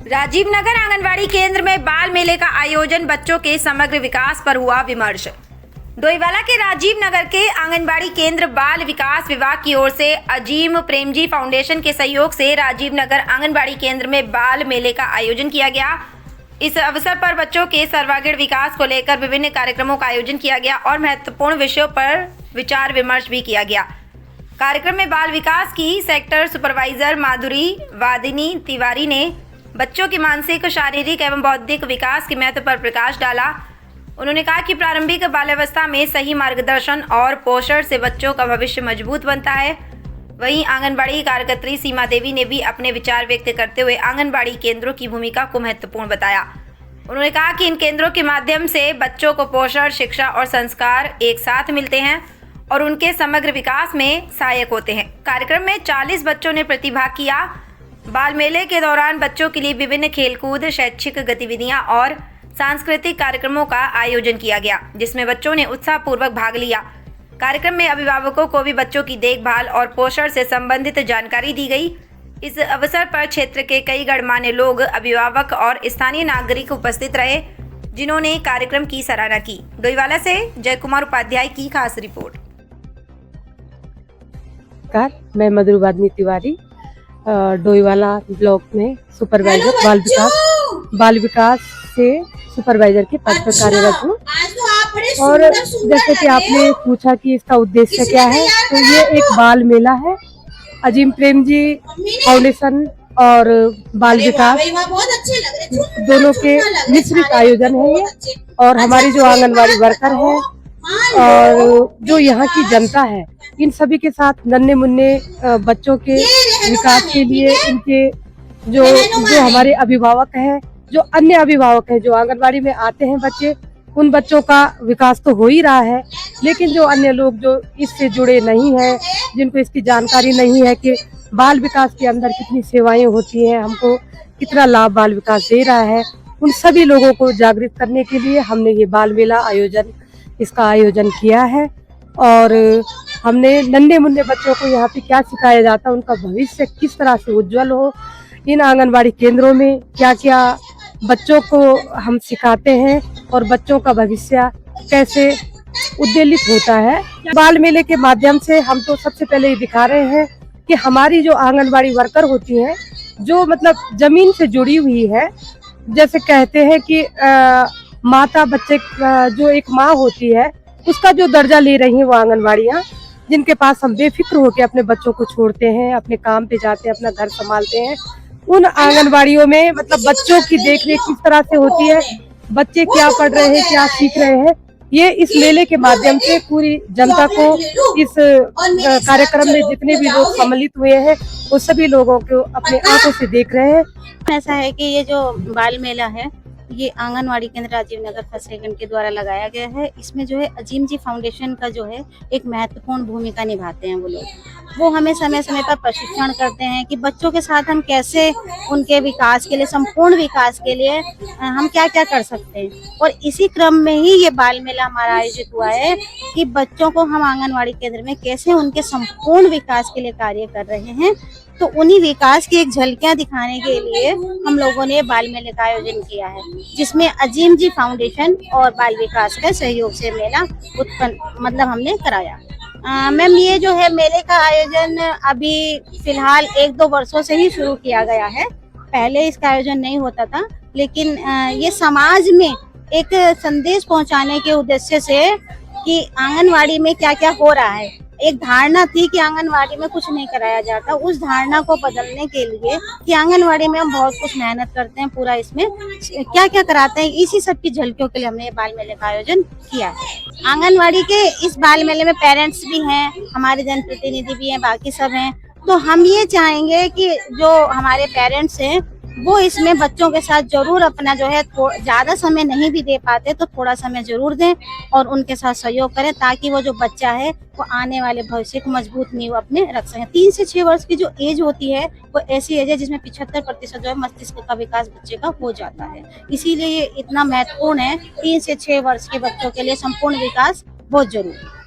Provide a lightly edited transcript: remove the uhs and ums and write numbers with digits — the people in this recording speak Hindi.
राजीव नगर आंगनबाड़ी केंद्र में बाल मेले का आयोजन, बच्चों के समग्र विकास पर हुआ विमर्श। डोईवाला के राजीव नगर के आंगनबाड़ी केंद्र बाल विकास विभाग की ओर से अजीम प्रेमजी फाउंडेशन के सहयोग से राजीव नगर आंगनबाड़ी केंद्र में बाल मेले का आयोजन किया गया। इस अवसर पर बच्चों के सर्वांगीण विकास को लेकर विभिन्न कार्यक्रमों का आयोजन किया गया और महत्वपूर्ण विषयों पर विचार विमर्श भी किया गया। कार्यक्रम में बाल विकास की सेक्टर सुपरवाइजर माधुरी वादिनी तिवारी ने बच्चों के मानसिक, शारीरिक एवं बौद्धिक विकास के महत्व पर प्रकाश डाला। उन्होंने कहा कि प्रारंभिक बाल्यावस्था में सही मार्गदर्शन और पोषण से बच्चों का भविष्य मजबूत बनता है। वहीं आंगनबाड़ी कार्यकर्त्री सीमा देवी ने भी अपने विचार व्यक्त करते हुए आंगनबाड़ी केंद्रों की भूमिका को महत्वपूर्ण बताया। उन्होंने कहा कि इन केंद्रों के माध्यम से बच्चों को पोषण, शिक्षा और संस्कार एक साथ मिलते हैं और उनके समग्र विकास में सहायक होते हैं। कार्यक्रम में 40 बच्चों ने प्रतिभाग किया। बाल मेले के दौरान बच्चों के लिए विभिन्न खेलकूद, शैक्षिक गतिविधियां और सांस्कृतिक कार्यक्रमों का आयोजन किया गया, जिसमें बच्चों ने उत्साहपूर्वक भाग लिया। कार्यक्रम में अभिभावकों को भी बच्चों की देखभाल और पोषण से संबंधित जानकारी दी गई। इस अवसर पर क्षेत्र के कई गणमान्य लोग, अभिभावक और स्थानीय नागरिक उपस्थित रहे, जिन्होंने कार्यक्रम की सराहना की। डोईवाला से जय कुमार उपाध्याय की खास रिपोर्ट। मैं मधुरी वादिनी तिवारी, डोईवाला ब्लॉक में सुपरवाइजर बाल विकास से सुपरवाइजर के पद पर कार्यरत हूँ। और जैसे कि आपने पूछा कि इसका उद्देश्य क्या है, तो ये एक बाल मेला है। अजीम प्रेमजी फाउंडेशन और बाल विकास दोनों के मिश्रित आयोजन है ये। और हमारी जो आंगनबाड़ी वर्कर है और जो यहाँ की जनता है, इन सभी के साथ नन्हे मुन्ने बच्चों के विकास के लिए इनके जो हमारे अभिभावक हैं, जो अन्य अभिभावक हैं जो आंगनबाड़ी में आते हैं बच्चे, उन बच्चों का विकास तो हो ही रहा है, लेकिन जो अन्य लोग जो इससे जुड़े नहीं हैं, जिनको इसकी जानकारी नहीं है कि बाल विकास के अंदर कितनी सेवाएं होती हैं, हमको कितना लाभ बाल विकास दे रहा है, उन सभी लोगों को जागृत करने के लिए हमने ये बाल मेला इसका आयोजन किया है। और हमने नन्हे मुन्ने बच्चों को यहाँ पे क्या सिखाया जाता है, उनका भविष्य किस तरह से उज्जवल हो, इन आंगनबाड़ी केंद्रों में क्या क्या बच्चों को हम सिखाते हैं और बच्चों का भविष्य कैसे उद्वेलित होता है। बाल मेले के माध्यम से हम तो सबसे पहले ये दिखा रहे हैं कि हमारी जो आंगनबाड़ी वर्कर होती हैं, जो मतलब जमीन से जुड़ी हुई है, जैसे कहते हैं कि माता बच्चे जो एक माँ होती है उसका जो दर्जा ले रही है वो आंगनबाड़ियाँ, जिनके पास हम बेफिक्र होकर अपने बच्चों को छोड़ते हैं, अपने काम पे जाते हैं, अपना घर संभालते हैं। उन आंगनबाड़ियों में मतलब बच्चों की देखरेख किस तरह से होती है, बच्चे क्या पढ़ रहे हैं, क्या सीख रहे हैं, ये इस मेले के माध्यम से पूरी जनता को, इस कार्यक्रम में जितने भी लोग सम्मिलित हुए हैं वो सभी लोगों को अपने आंखों से देख रहे हैं। ऐसा है कि ये जो बाल मेला है ये आंगनवाड़ी केंद्र राजीव नगर फतेहगंज के द्वारा लगाया गया है। इसमें जो है अजीम जी फाउंडेशन का जो है एक महत्वपूर्ण भूमिका निभाते हैं वो लोग। वो हमें समय समय पर प्रशिक्षण करते हैं कि बच्चों के साथ हम कैसे उनके विकास के लिए, संपूर्ण विकास के लिए हम क्या क्या कर सकते हैं। और इसी क्रम में ही ये बाल मेला हमारा आयोजित हुआ है कि बच्चों को हम आंगनवाड़ी केंद्र में कैसे उनके संपूर्ण विकास के लिए कार्य कर रहे हैं। तो उन्हीं विकास की एक झलकियां दिखाने के लिए हम लोगों ने बाल मेले का आयोजन किया है, जिसमें अजीम जी फाउंडेशन और बाल विकास के सहयोग से मेला हमने कराया। मैम, ये जो है मेले का आयोजन अभी फिलहाल 1-2 वर्षों से ही शुरू किया गया है। पहले इसका आयोजन नहीं होता था, लेकिन ये समाज में एक संदेश पहुंचाने के उद्देश्य से कि आंगनवाड़ी में क्या क्या हो रहा है। एक धारणा थी कि आंगनवाड़ी में कुछ नहीं कराया जाता, उस धारणा को बदलने के लिए कि आंगनवाड़ी में हम बहुत कुछ मेहनत करते हैं, पूरा इसमें क्या क्या कराते हैं, इसी सब की झलकियों के लिए हमने ये बाल मेले का आयोजन किया है। आंगनवाड़ी के इस बाल मेले में पेरेंट्स भी हैं, हमारे जनप्रतिनिधि भी हैं, बाकी सब हैं। तो हम ये चाहेंगे कि जो हमारे पेरेंट्स हैं वो इसमें बच्चों के साथ जरूर अपना जो है, ज्यादा समय नहीं भी दे पाते तो थोड़ा समय जरूर दें और उनके साथ सहयोग करें, ताकि वो जो बच्चा है वो आने वाले भविष्य को मजबूत नींव अपने रख सकें। 3 से 6 वर्ष की जो एज होती है वो ऐसी एज है जिसमें 75% जो है मस्तिष्क का विकास बच्चे का हो जाता है। इसीलिए ये इतना महत्वपूर्ण है। 3 से 6 वर्ष के बच्चों के लिए संपूर्ण विकास बहुत जरूरी है।